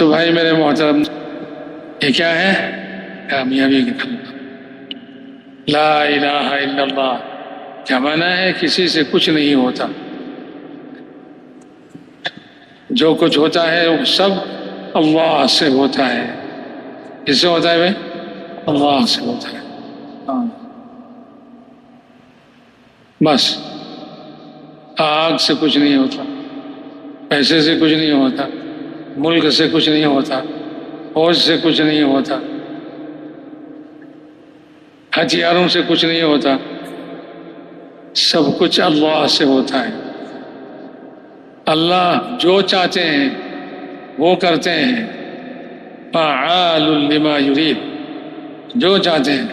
تو بھائی میرے محترم، یہ کیا ہے؟ کامیابی کی کلمہ لا الہ الا اللہ. کیا معنی ہے؟ کسی سے کچھ نہیں ہوتا، جو کچھ ہوتا ہے وہ سب اللہ سے ہوتا ہے. کس سے ہوتا ہے بھائی؟ اللہ سے ہوتا ہے. ہاں بس. آگ سے کچھ نہیں ہوتا، پیسے سے کچھ نہیں ہوتا، ملک سے کچھ نہیں ہوتا، فوج سے کچھ نہیں ہوتا، ہتھیاروں سے کچھ نہیں ہوتا. سب کچھ اللہ سے ہوتا ہے. اللہ جو چاہتے ہیں وہ کرتے ہیں. فعال لما یرید، جو چاہتے ہیں.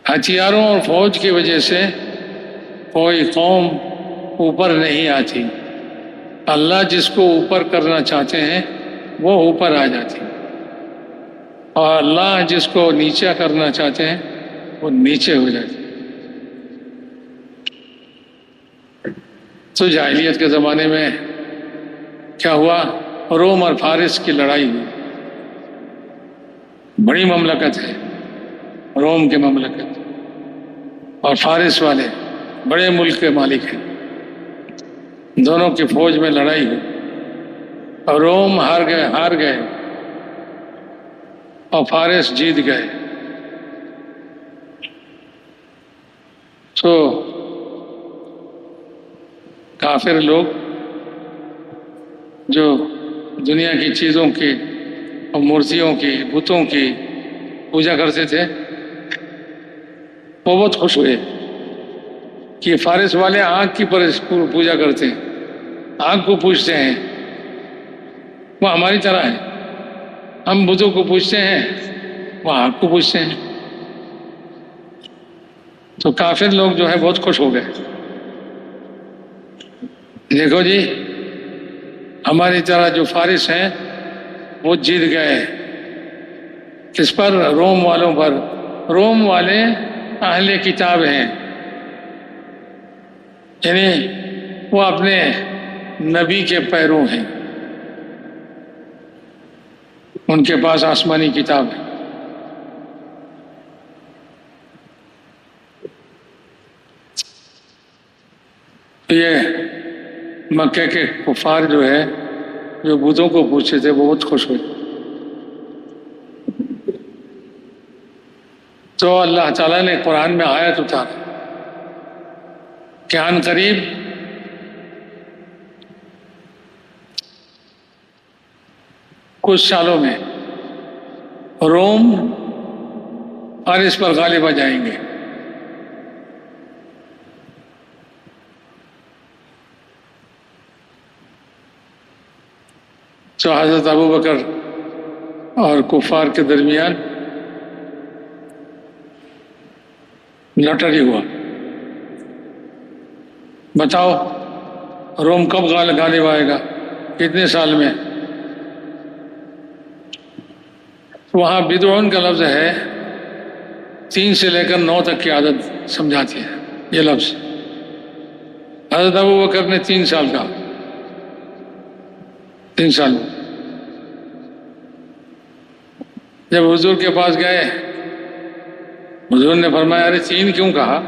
ہتھیاروں اور فوج کی وجہ سے کوئی قوم اوپر نہیں آتی. اللہ جس کو اوپر کرنا چاہتے ہیں وہ اوپر آ جاتی، اور اللہ جس کو نیچے کرنا چاہتے ہیں وہ نیچے ہو جاتی. تو جاہلیت کے زمانے میں کیا ہوا؟ روم اور فارس کی لڑائی ہوئی. بڑی مملکت ہے روم کی مملکت، اور فارس والے بڑے ملک کے مالک ہیں. دونوں کی فوج میں لڑائی ہوئی اور روم ہار گئے اور فارس جیت گئے. تو کافر لوگ جو دنیا کی چیزوں کی اور مورتیوں کی، بتوں کی پوجا کرتے تھے، وہ بہت خوش ہوئے کہ فارس والے آگ کی پوجا کرتے ہیں، آگ کو پوجتے ہیں. وہ ہماری طرح ہے، ہم بتوں کو پوجتے ہیں، وہ آگ کو پوجتے ہیں. تو کافر لوگ جو ہے بہت خوش ہو گئے. دیکھو جی، ہماری طرح جو فارس ہیں وہ جیت گئے. کس پر؟ روم والوں پر. روم والے اہل کتاب ہیں، یعنی وہ اپنے نبی کے پیرو ہیں، ان کے پاس آسمانی کتاب ہے. یہ مکے کے کفار جو ہے، جو بتوں کو پوچھتے تھے، وہ بہت خوش ہوئے. تو اللہ تعالیٰ نے قرآن میں آیت اتارا کہ عن قریب کچھ سالوں میں روم فارس پر غالب آ جائیں گے. تو حضرت ابوبکر اور کفار کے درمیان لٹری ہوا. بتاؤ روم کب غالب آئے گا، کتنے سال میں؟ وہاں بدعون کا لفظ ہے، 3 سے لے کر 9 تک کی عدد سمجھاتی ہے یہ لفظ. حضرت ابوبکر نے 3 سال کہا، 3 سال. جب حضور کے پاس گئے، حضور نے فرمایا ارے 3 کیوں کہا،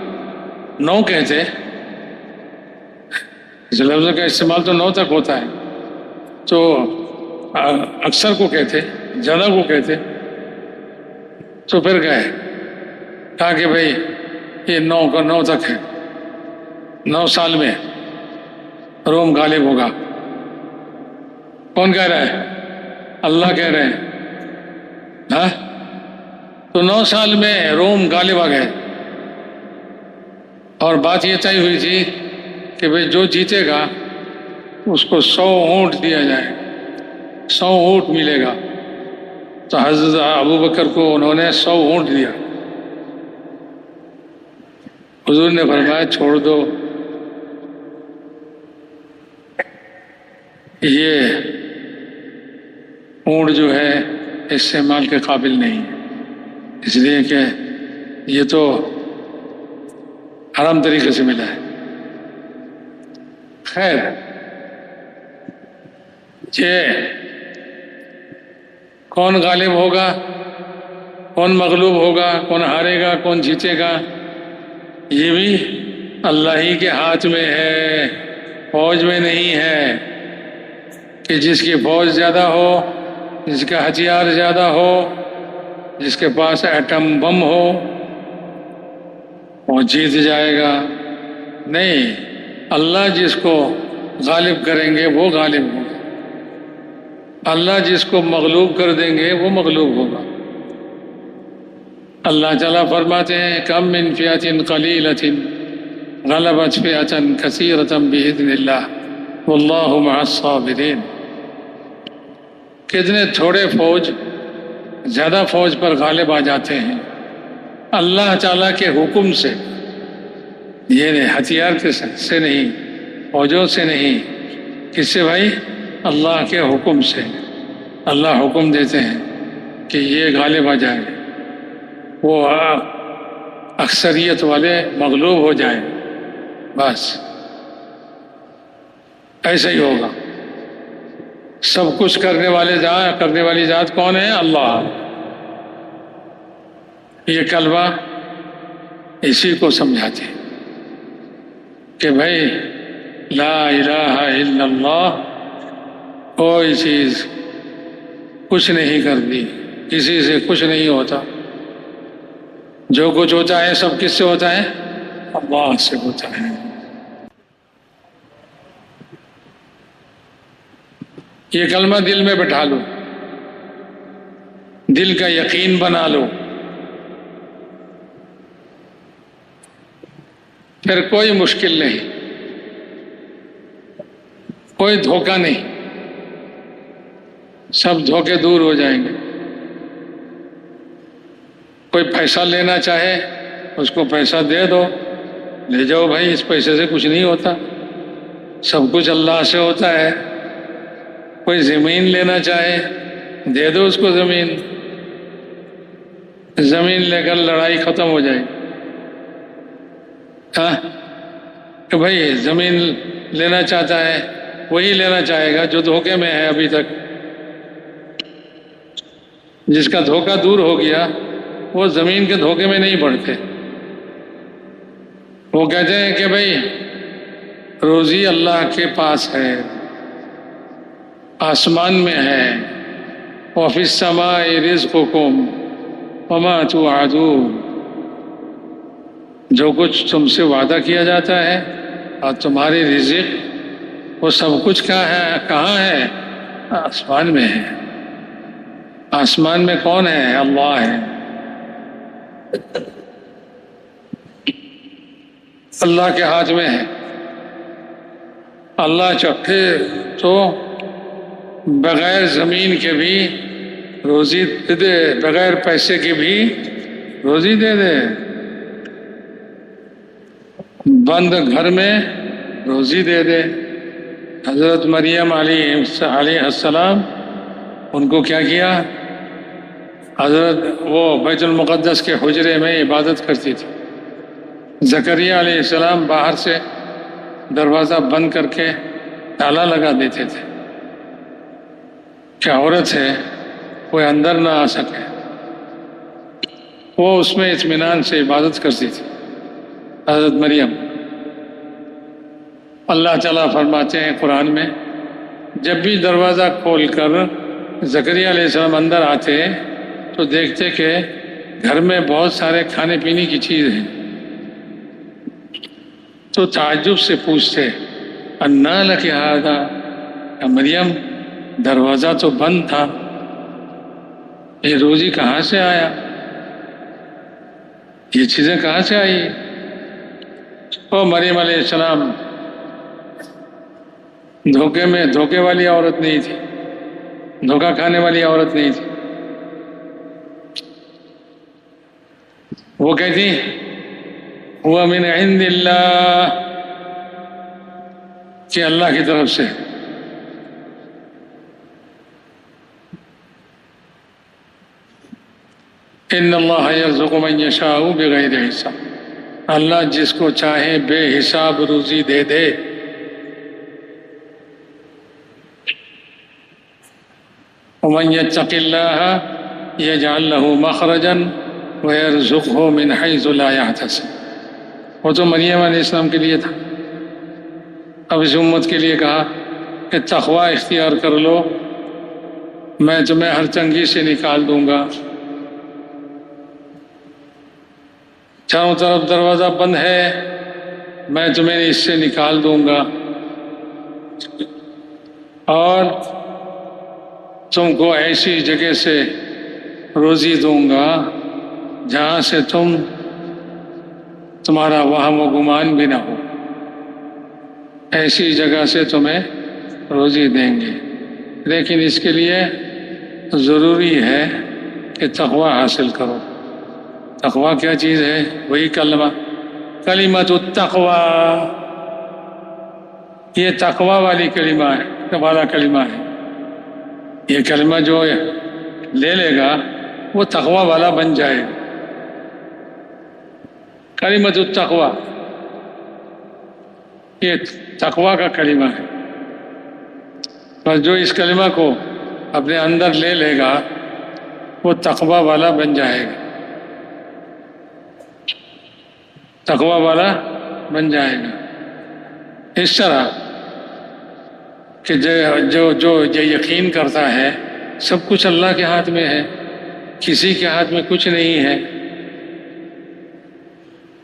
9 کہتے. اس لفظ کا استعمال تو 9 تک ہوتا ہے، تو اکثر کو کہتے، زیادہ کو کہتے. تو پھر گئے، کہا کہ بھئی یہ 9 تک ہے، 9 سال میں روم غالب ہوگا. کون کہہ رہا ہے؟ اللہ کہہ رہے ہیں. ہاں تو 9 سال میں روم غالب آ گئے. اور بات یہ طے ہوئی تھی کہ بھئی جو جیتے گا اس کو 100 اونٹ دیا جائے، 100 اونٹ ملے گا. تو حضرت ابوبکر کو انہوں نے 100 اونٹ دیا. حضور نے فرمایا چھوڑ دو، یہ اونٹ جو ہے استعمال کے قابل نہیں ہے، اس لیے کہ یہ تو حرام طریقے سے ملا ہے. خیر، کہ کون غالب ہوگا، کون مغلوب ہوگا، کون ہارے گا، کون جیتے گا، یہ بھی اللہ ہی کے ہاتھ میں ہے، فوج میں نہیں ہے کہ جس کی فوج زیادہ ہو، جس کا ہتھیار زیادہ ہو، جس کے پاس ایٹم بم ہو وہ جیت جائے گا۔ نہیں، اللہ جس کو غالب کریں گے وہ غالب ہوگا، اللہ جس کو مغلوب کر دیں گے وہ مغلوب ہوگا۔ اللہ تعالیٰ فرماتے ہیں کم من فئۃ قلیلۃ غلبت فئۃ کثیرۃ بإذن اللہ واللہ مع الصابرین۔ کتنے تھوڑے فوج زیادہ فوج پر غالب آ جاتے ہیں اللہ تعالیٰ کے حکم سے، یہ نہیں ہتھیار سے نہیں، فوجوں سے نہیں، کس سے بھائی؟ اللہ کے حکم سے۔ اللہ حکم دیتے ہیں کہ یہ غالب آ جائے، وہ اکثریت والے مغلوب ہو جائیں، بس ایسا ہی ہوگا۔ سب کچھ کرنے والی ذات کون ہے؟ اللہ۔ یہ کلمہ اسی کو سمجھاتے کہ بھائی لا الہ الا اللہ، کوئی چیز کچھ نہیں کرتی، کسی سے کچھ نہیں ہوتا، جو کچھ ہوتا ہے سب کس سے ہوتا ہے؟ اللہ سے ہوتا ہے۔ یہ کلمہ دل میں بٹھا لو، دل کا یقین بنا لو، پھر کوئی مشکل نہیں، کوئی دھوکہ نہیں، سب دھوکے دور ہو جائیں گے۔ کوئی پیسہ لینا چاہے اس کو پیسہ دے دو، لے جاؤ بھائی، اس پیسے سے کچھ نہیں ہوتا، سب کچھ اللہ سے ہوتا ہے۔ کوئی زمین لینا چاہے دے دو اس کو زمین، زمین لے کر لڑائی ختم ہو جائے۔ ہاں کہ بھائی زمین لینا چاہتا ہے وہی لینا چاہے گا جو دھوکے میں ہے ابھی تک، جس کا دھوکہ دور ہو گیا وہ زمین کے دھوکے میں نہیں پڑتے۔ وہ کہتے ہیں کہ بھائی روزی اللہ کے پاس ہے، آسمان میں ہے، وَفِي السَّمَاءِ رِزْقُكُمْ وَمَا تُوعَدُونَ، جو کچھ تم سے وعدہ کیا جاتا ہے اور تمہاری رزق وہ سب کچھ کہاں ہے؟ آسمان میں ہے۔ آسمان میں کون ہے؟ اللہ ہے۔ اللہ کے ہاتھ میں ہے۔ اللہ چاہے تو بغیر زمین کے بھی روزی دے دے، بغیر پیسے کے بھی روزی دے دے، بند گھر میں روزی دے دے۔ حضرت مریم علیہ السلام، ان کو کیا کیا؟ حضرت وہ بیت المقدس کے حجرے میں عبادت کرتی تھی، زکریا علیہ السلام باہر سے دروازہ بند کر کے تالا لگا دیتے تھے کہ عورت ہے کوئی اندر نہ آ سکے، وہ اس میں اطمینان سے عبادت کرتی تھی حضرت مریم۔ اللہ تعالیٰ فرماتے ہیں قرآن میں، جب بھی دروازہ کھول کر زکریا علیہ السلام اندر آتے تو دیکھتے کہ گھر میں بہت سارے کھانے پینے کی چیز ہیں، تو تعجب سے پوچھتے انا لک ھذا، مریم دروازہ تو بند تھا، یہ روزی کہاں سے آیا، یہ چیزیں کہاں سے آئی؟ وہ مریم علیہ السلام دھوکے والی عورت نہیں تھی، دھوکہ کھانے والی عورت نہیں تھی۔ وہ کہتی ہوا من عند اللہ، کہ اللہ کی طرف سے۔ ان اللہ یرزق من یشاء بغیر حساب، اللہ جس کو چاہے بے حساب روزی دے دے۔ ومن يتق الله يجعل له مخرجا ويرزقه من حيث لا يحتسب۔ وہ تو مریم علیہ السلام کے لیے تھا، اب اس امت کے لیے کہا کہ تقوی اختیار کر لو، میں تمہیں ہر تنگی سے نکال دوں گا، چاروں طرف دروازہ بند ہے، میں تمہیں اس سے نکال دوں گا، اور تم کو ایسی جگہ سے روزی دوں گا جہاں سے تمہارا وہم و گمان بھی نہ ہو، ایسی جگہ سے تمہیں روزی دیں گے، لیکن اس کے لیے ضروری ہے کہ تقوی حاصل کرو۔ تقوی کیا چیز ہے؟ وہی کلمہ، کلمۃ التقوی، یہ تقوی والی کلمہ ہے، والا کلمہ ہے۔ یہ کلمہ جو لے لے گا وہ تقوی والا بن جائے گا۔ کلمۃ التقوی یہ تقوی کا کلمہ ہے، بس جو اس کلمہ کو اپنے اندر لے لے گا وہ تقوی والا بن جائے گا، تقوی والا بن جائے گا۔ اس طرح کہ جو یقین کرتا ہے سب کچھ اللہ کے ہاتھ میں ہے، کسی کے ہاتھ میں کچھ نہیں ہے۔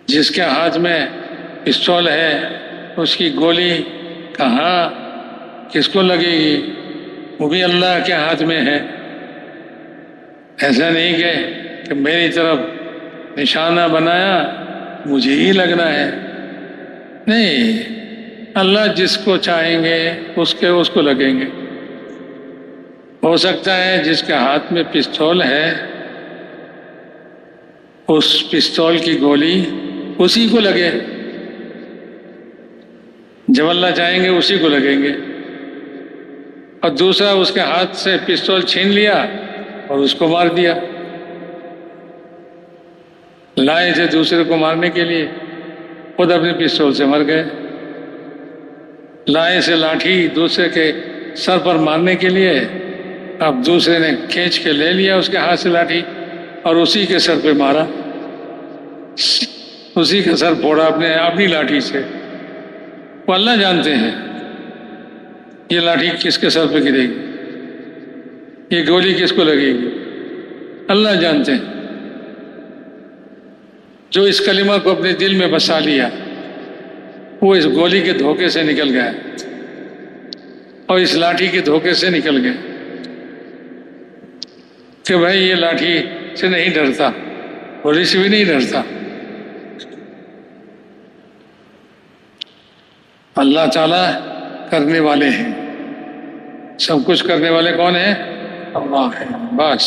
جس کے ہاتھ میں پستول ہے اس کی گولی کہاں کس کو لگے گی؟ وہ بھی اللہ کے ہاتھ میں ہے۔ ایسا نہیں کہ میری طرف نشانہ بنایا مجھے ہی لگنا ہے، نہیں، اللہ جس کو چاہیں گے اس کو لگیں گے۔ ہو سکتا ہے جس کے ہاتھ میں پستول ہے اس پستول کی گولی اسی کو لگے، جب اللہ چاہیں گے اسی کو لگیں گے، اور دوسرا اس کے ہاتھ سے پستول چھین لیا اور اس کو مار دیا۔ لائے تھے دوسرے کو مارنے کے لیے، خود اپنے پستول سے مر گئے۔ لائے سے لاٹھی دوسرے کے سر پر مارنے کے لیے، اب دوسرے نے کھینچ کے لے لیا اس کے ہاتھ سے لاٹھی اور اسی کے سر پہ مارا، اسی کا سر پھوڑا اپنی لاٹھی سے۔ وہ اللہ جانتے ہیں یہ لاٹھی کس کے سر پہ گرے گی، یہ گولی کس کو لگے گی، اللہ جانتے ہیں۔ جو اس کلمہ کو اپنے دل میں بسا لیا وہ اس گولی کے دھوکے سے نکل گیا اور اس لاٹھی کے دھوکے سے نکل گیا کہ بھائی یہ لاٹھی سے نہیں ڈرتا، گولی سے بھی نہیں ڈرتا۔ اللہ تعالیٰ کرنے والے ہیں، سب کچھ کرنے والے کون ہیں؟ اللہ ہیں۔ بس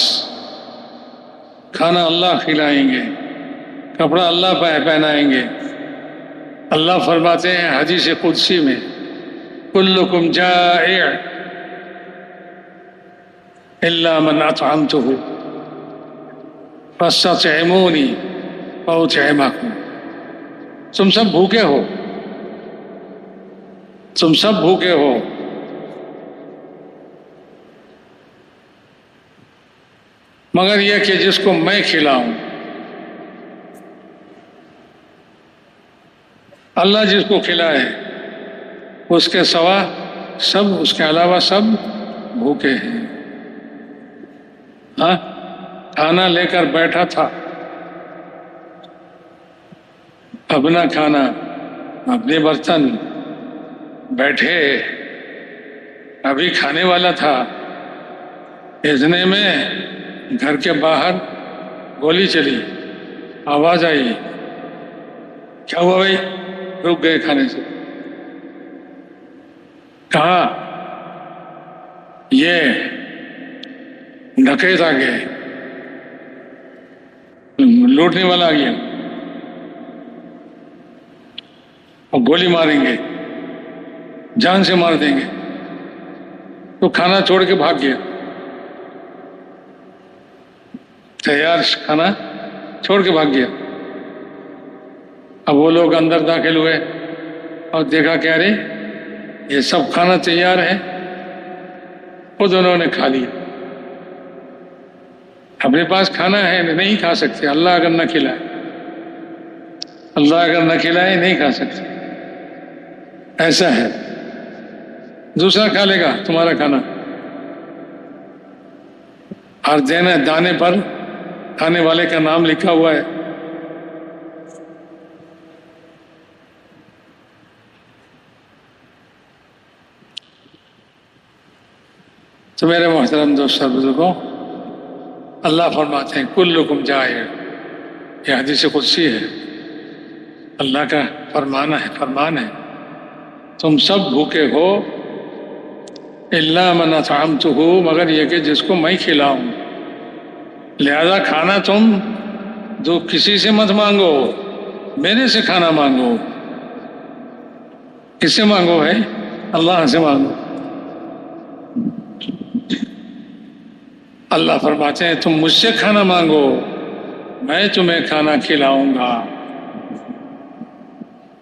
کھانا اللہ کھلائیں گے، کپڑا اللہ پہنائیں گے۔ اللہ فرماتے ہیں حدیث قدسی میں، کلکم جائع الا من اطعمتہ فاستطعمونی فاطعمکم۔ تم سب بھوکے ہو، تم سب بھوکے ہو، مگر یہ کہ جس کو میں کھلاؤں۔ اللہ جس کو کھلائے اس کے سوا سب، اس کے علاوہ سب بھوکے ہیں۔ ہاں، کھانا لے کر بیٹھا تھا، اپنا کھانا اپنے برتن، بیٹھے ابھی کھانے والا تھا، اتنے میں گھر کے باہر گولی چلی، آواز آئی، کیا ہوا بھائی؟ رک گئے کھانے سے۔ کہا یہ ڈکیت آ گئے، لوٹنے والا آ گیا اور گولی ماریں گے، جان سے مار دیں گے۔ تو کھانا چھوڑ کے بھاگ گیا، تیار کھانا چھوڑ کے بھاگ گیا۔ اب وہ لوگ اندر داخل ہوئے اور دیکھا کہ ارے یہ سب کھانا تیار ہے، خود انہوں نے کھا لیا۔ اپنے پاس کھانا ہے نہیں کھا سکتے، اللہ اگر نہ کھلائے، اللہ اگر نہ کھلائے نہیں کھا سکتے، ایسا ہے۔ دوسرا کھا لے گا تمہارا کھانا، اور دانے پر کھانے والے کا نام لکھا ہوا ہے۔ تو میرے محترم دوست بزرگوں، اللہ فرماتے ہیں کلکم جائع، یہ حدیث قدسی ہے، اللہ کا فرمان ہے، تم سب بھوکے ہو الا من اطعمتہ، مگر یہ کہ جس کو میں کھلاؤں، لہذا کھانا تم کسی سے مت مانگو، میرے سے کھانا مانگو۔ کس سے مانگو ہے؟ اللہ سے مانگو۔ اللہ فرماتے ہیں تم مجھ سے کھانا مانگو، میں تمہیں کھانا کھلاؤں گا،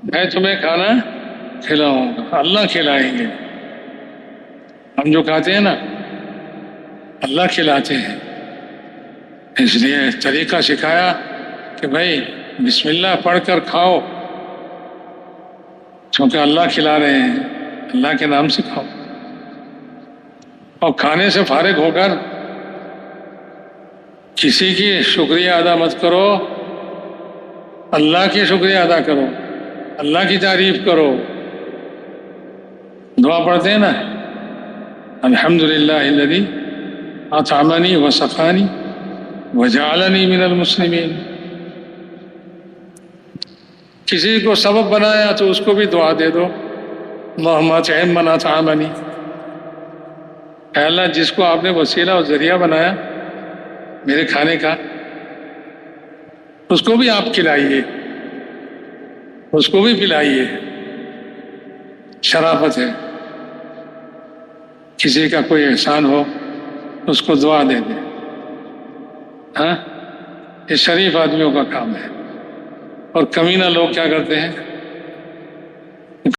میں تمہیں کھانا کھلاؤں گا، اللہ کھلائیں گے۔ ہم جو کھاتے ہیں نا، اللہ کھلاتے ہیں، اس لیے طریقہ سکھایا کہ بھائی بسم اللہ پڑھ کر کھاؤ، کیونکہ اللہ کھلا رہے ہیں، اللہ کے نام سے کھاؤ۔ اور کھانے سے فارغ ہو کر کسی کی شکریہ ادا مت کرو، اللہ کی شکریہ ادا کرو، اللہ کی تعریف کرو۔ دعا پڑھتے ہیں نا، الحمدللہ الذی اطعمنی وسقانی وجعلنی من المسلمین۔ کسی کو سبب بنایا تو اس کو بھی دعا دے دو، اللہم اطعم من اطعمنی، اے اللہ جس کو آپ نے وسیلہ اور ذریعہ بنایا میرے کھانے کا، اس کو بھی آپ کھلائیے، اس کو بھی پلائیے۔ شرافت ہے، کسی کا کوئی احسان ہو اس کو دعا دے دے، ہاں، یہ شریف آدمیوں کا کام ہے۔ اور کمینہ لوگ کیا کرتے ہیں؟